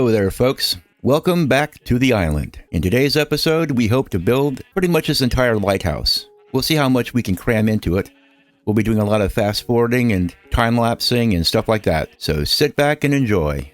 Hello there, folks. Welcome back to the island. In today's episode, we hope to build pretty much this entire lighthouse. We'll see how much we can cram into it. We'll be doing a lot of fast forwarding and time-lapsing and stuff like that. So sit back and enjoy.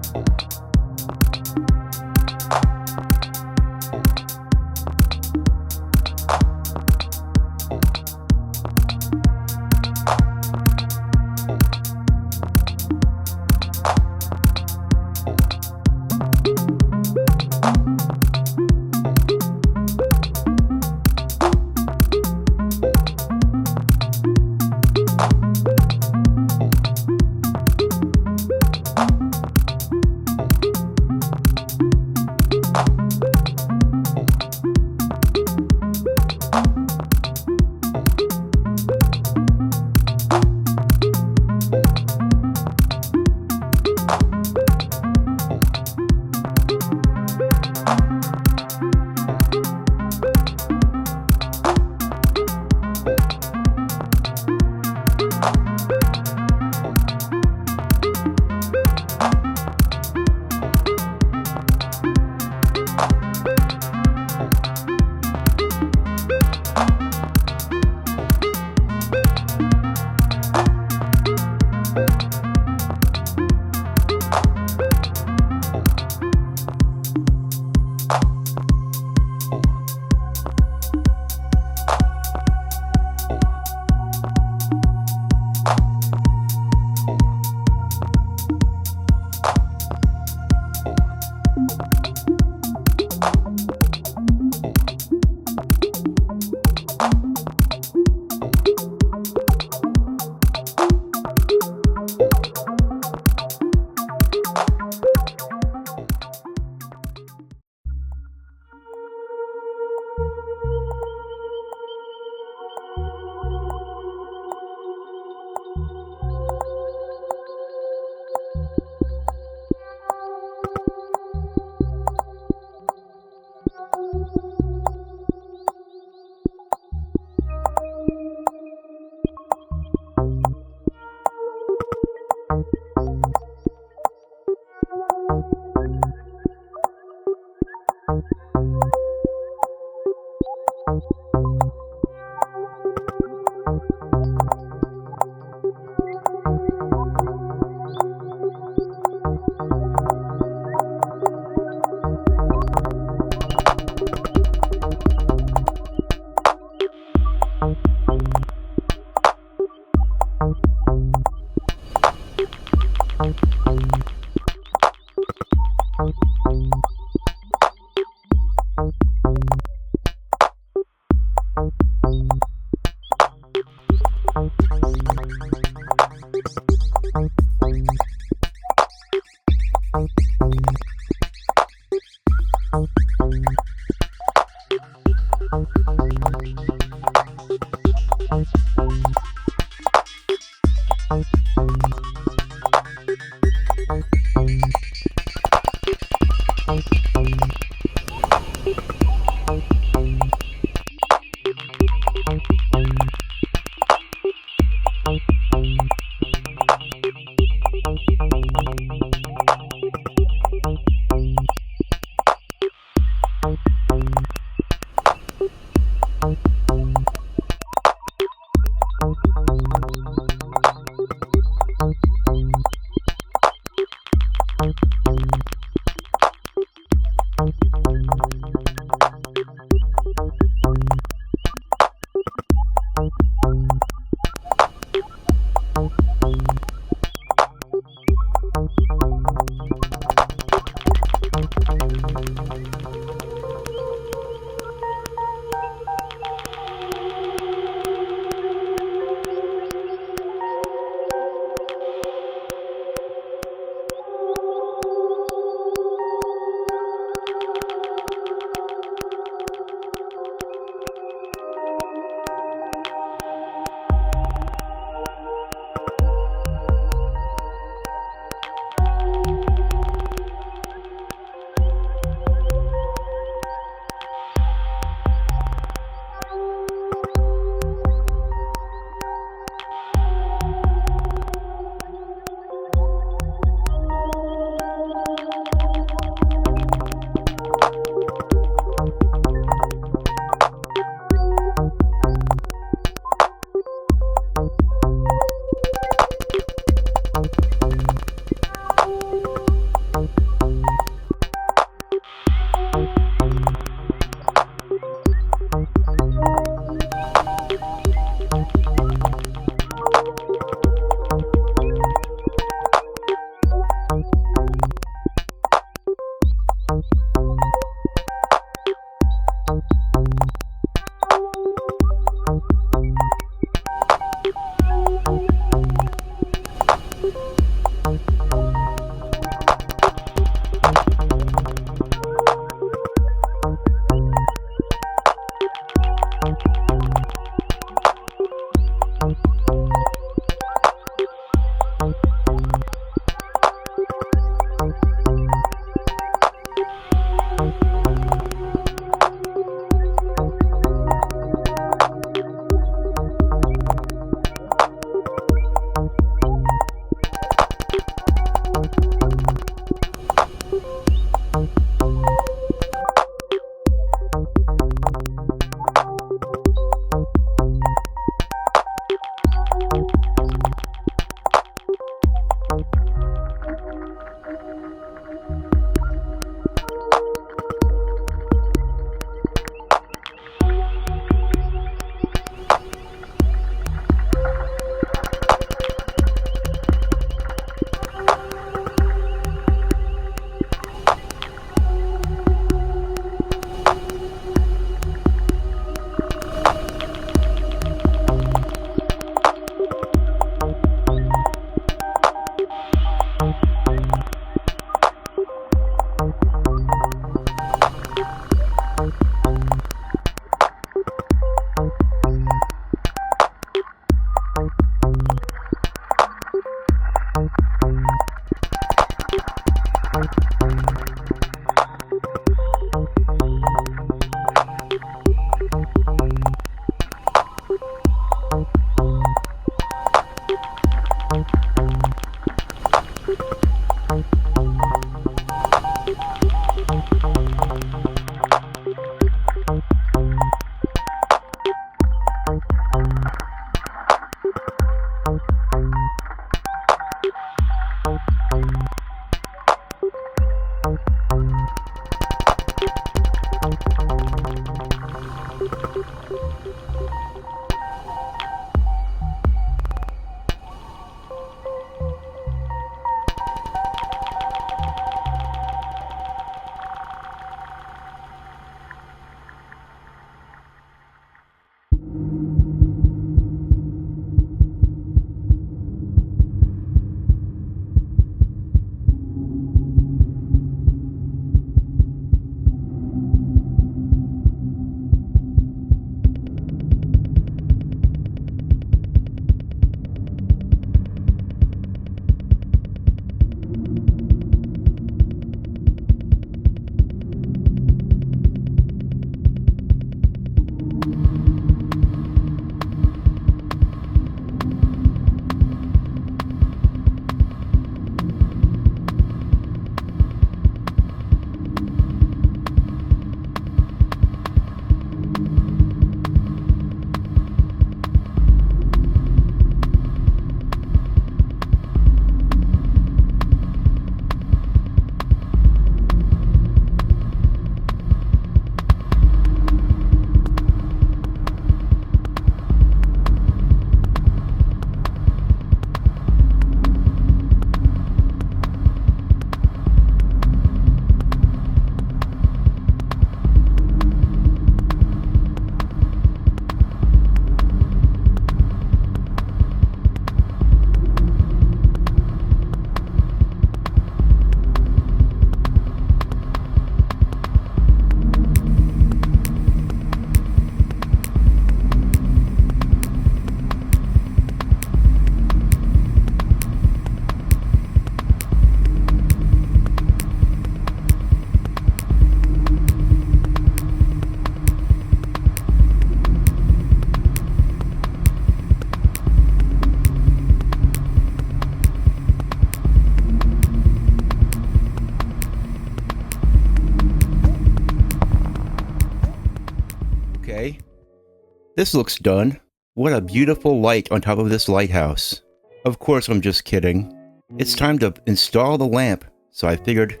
This looks done. What a beautiful light on top of this lighthouse. Of course, I'm just kidding. It's time to install the lamp, so I figured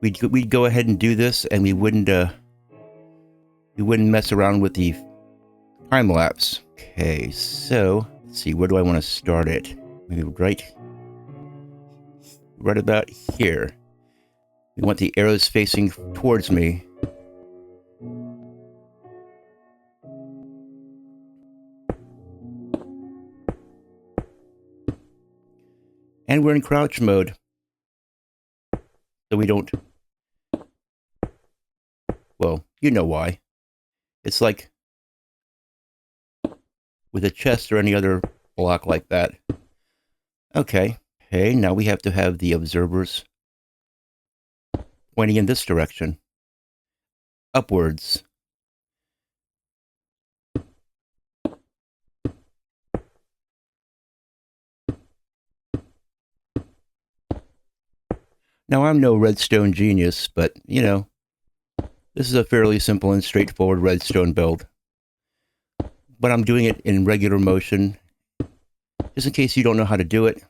we'd go ahead and do this, and we wouldn't mess around with the time lapse. Okay, so let's see, where do I want to start it? Maybe right about here. We want the arrows facing towards me. And we're in crouch mode, so we don't, well, you know why. It's like with a chest or any other block like that. Okay, now we have to have the observers pointing in this direction, upwards. Now, I'm no redstone genius, but, you know, this is a fairly simple and straightforward redstone build. But I'm doing it in regular motion, just in case you don't know how to do it.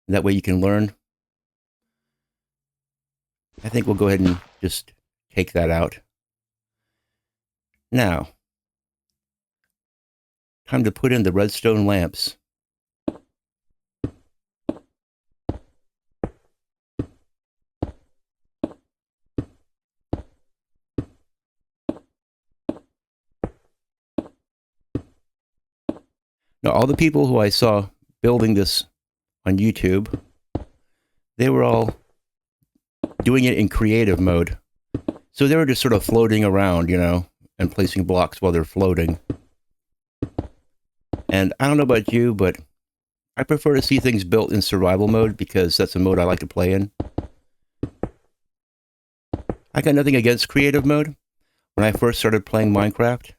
That way you can learn. I think we'll go ahead and just take that out. Now, time to put in the redstone lamps. Now, all the people who I saw building this on YouTube, they were all doing it in creative mode. So they were just sort of floating around, you know, and placing blocks while they're floating. And I don't know about you, but I prefer to see things built in survival mode because that's a mode I like to play in. I got nothing against creative mode. When I first started playing Minecraft,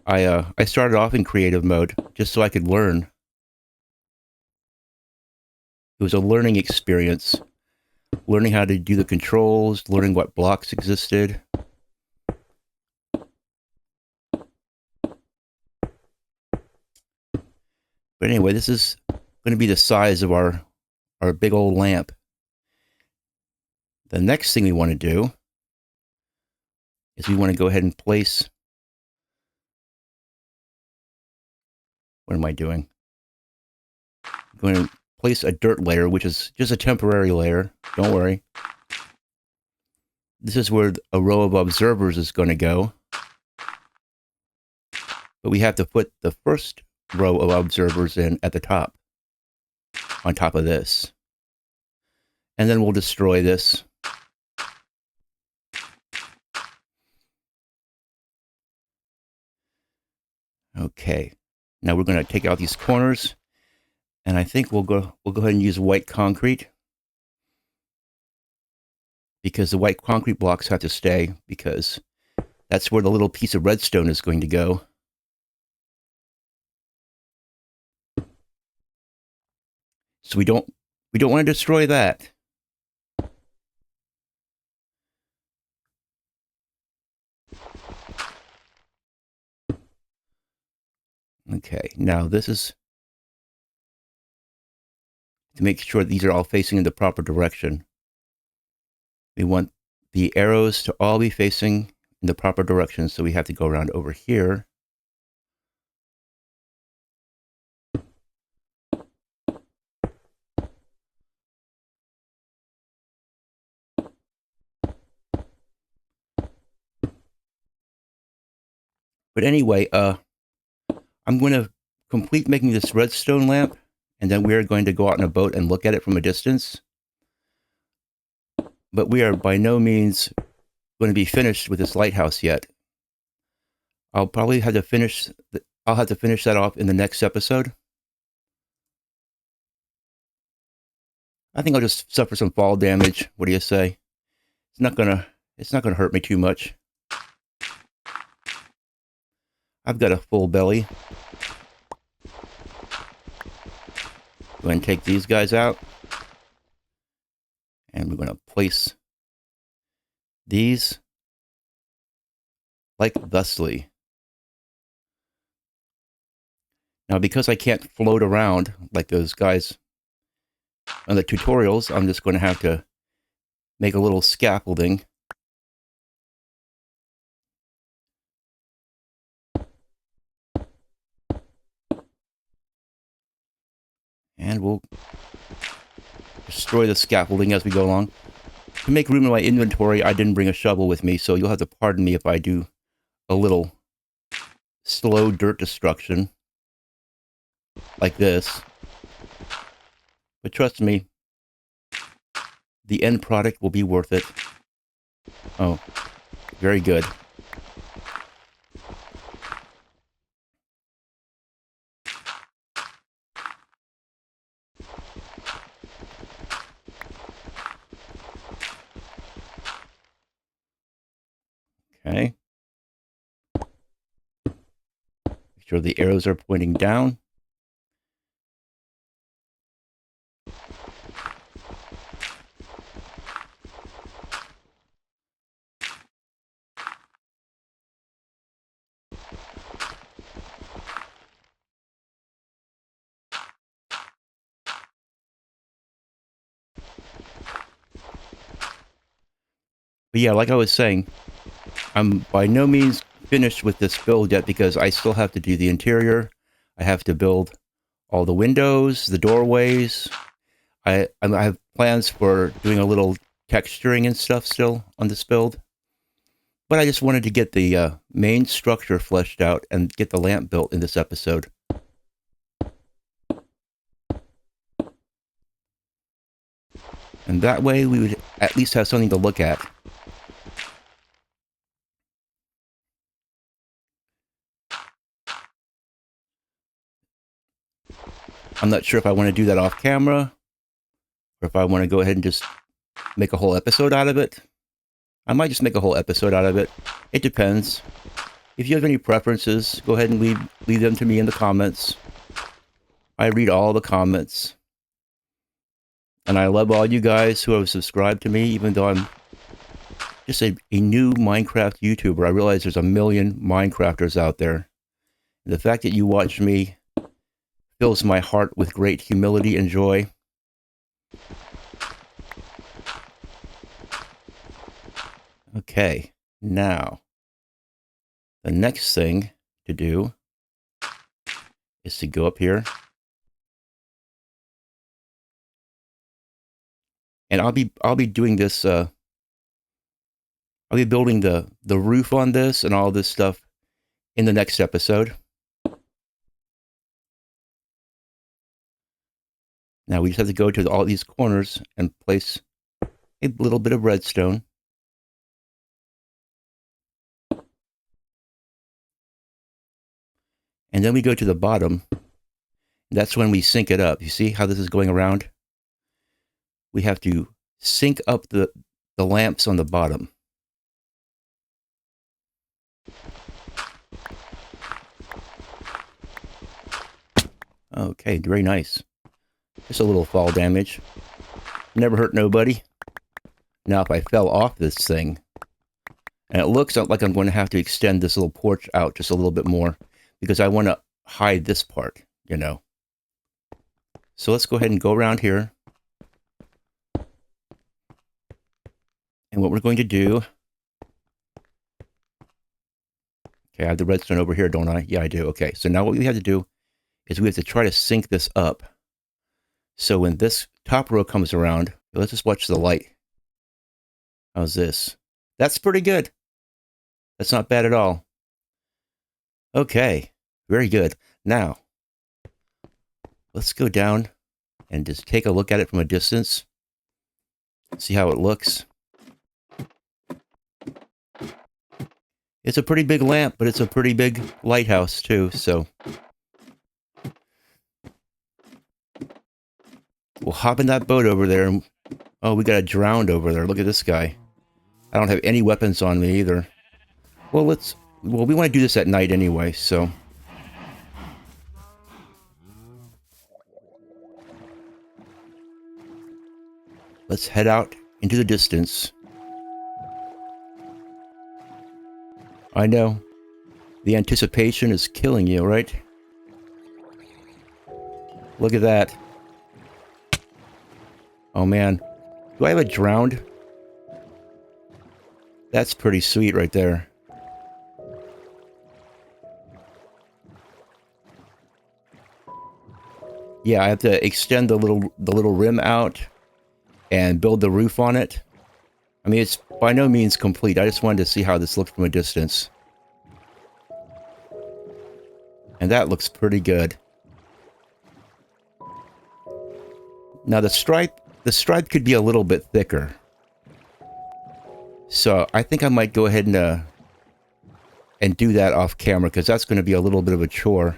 I started off in creative mode just so I could learn. It was a learning experience, learning how to do the controls, learning what blocks existed. But anyway, this is going to be the size of our big old lamp. The next thing we want to do is we want to go ahead and place... What am I doing? I'm going to place a dirt layer, which is just a temporary layer. Don't worry. This is where a row of observers is going to go. But we have to put the first row of observers in at the top, on top of this. And then we'll destroy this. Okay. Now we're going to take out these corners, and I think we'll go ahead and use white concrete, because the white concrete blocks have to stay, because that's where the little piece of redstone is going to go. So we don't want to destroy that. Okay, now this is to make sure these are all facing in the proper direction. We want the arrows to all be facing in the proper direction, so we have to go around over here. But anyway, I'm going to complete making this redstone lamp, and then we're going to go out in a boat and look at it from a distance. But we are by no means going to be finished with this lighthouse yet. I'll probably have to finish that off in the next episode. I think I'll just suffer some fall damage. What do you say? It's not gonna hurt me too much. I've got a full belly. Go ahead and take these guys out. And we're going to place these like thusly. Now, because I can't float around like those guys on the tutorials, I'm just going to have to make a little scaffolding. And we'll destroy the scaffolding as we go along. To make room in my inventory, I didn't bring a shovel with me, so you'll have to pardon me if I do a little slow dirt destruction like this. But trust me, the end product will be worth it. Oh, very good. Okay. Make sure the arrows are pointing down. But yeah, like I was saying, I'm by no means finished with this build yet because I still have to do the interior. I have to build all the windows, the doorways. I have plans for doing a little texturing and stuff still on this build. But I just wanted to get the main structure fleshed out and get the lamp built in this episode. And that way we would at least have something to look at. I'm not sure if I want to do that off camera, or if I want to go ahead and just make a whole episode out of it. I might just make a whole episode out of it. It depends. If you have any preferences, go ahead and leave them to me in the comments. I read all the comments. And I love all you guys who have subscribed to me, even though I'm just a new Minecraft YouTuber. I realize there's a million Minecrafters out there. And the fact that you watch me fills my heart with great humility and joy. Okay, now, the next thing to do is to go up here. And I'll be doing this, I'll be building the roof on this and all this stuff in the next episode. Now we just have to go to all these corners and place a little bit of redstone. And then we go to the bottom. That's when we sync it up. You see how this is going around? We have to sync up the lamps on the bottom. Okay, very nice. Just a little fall damage. Never hurt nobody. Now if I fell off this thing, and it looks like I'm going to have to extend this little porch out just a little bit more, because I want to hide this part, you know. So let's go ahead and go around here. And what we're going to do... Okay, I have the redstone over here, don't I? Yeah, I do. Okay, so now what we have to do is we have to try to sync this up. So when this top row comes around, let's just watch the light. How's this? That's pretty good. That's not bad at all. Okay, very good. Now, let's go down and just take a look at it from a distance. See how it looks. It's a pretty big lamp, but it's a pretty big lighthouse too, so... We'll hop in that boat over there. And, oh, we got a drowned over there. Look at this guy. I don't have any weapons on me either. Well, we want to do this at night anyway, so... Let's head out into the distance. I know. The anticipation is killing you, right? Look at that. Oh man. Do I have it drowned? That's pretty sweet right there. Yeah, I have to extend the little rim out and build the roof on it. I mean, it's by no means complete. I just wanted to see how this looked from a distance. And that looks pretty good. Now the stripe could be a little bit thicker. So I think I might go ahead and do that off camera, because that's going to be a little bit of a chore.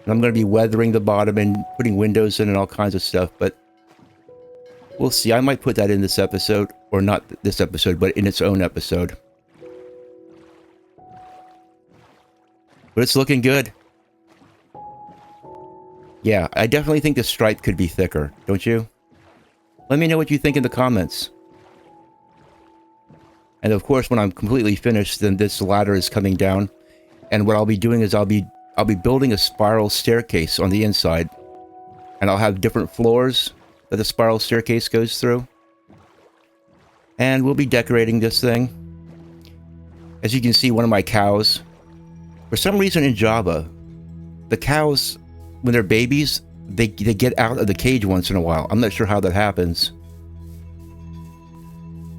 And I'm going to be weathering the bottom and putting windows in and all kinds of stuff, but we'll see. I might put that in this episode, or not this episode, but in its own episode. But it's looking good. Yeah, I definitely think the stripe could be thicker, don't you? Let me know what you think in the comments. And of course, when I'm completely finished, then this ladder is coming down. And what I'll be doing is I'll be building a spiral staircase on the inside. And I'll have different floors that the spiral staircase goes through. And we'll be decorating this thing. As you can see, one of my cows. For some reason in Java, the cows, when they're babies, they get out of the cage once in a while. I'm not sure how that happens.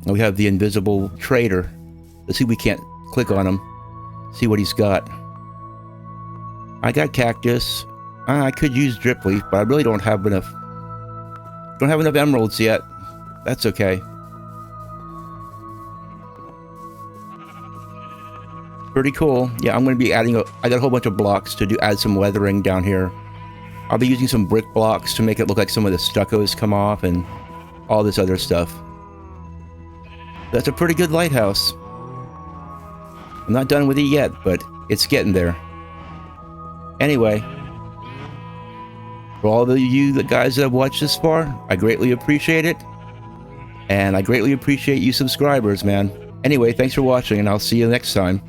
And we have the invisible trader. Let's see if we can't click on him. See what he's got. I got cactus. I could use drip leaf, but I really don't have enough. Don't have enough emeralds yet. That's okay. Pretty cool. Yeah, I'm going to be adding I got a whole bunch of blocks to add some weathering down here. I'll be using some brick blocks to make it look like some of the stuccos come off and all this other stuff. That's a pretty good lighthouse. I'm not done with it yet, but it's getting there. Anyway, for all of you guys that have watched this far, I greatly appreciate it. And I greatly appreciate you subscribers, man. Anyway, thanks for watching, and I'll see you next time.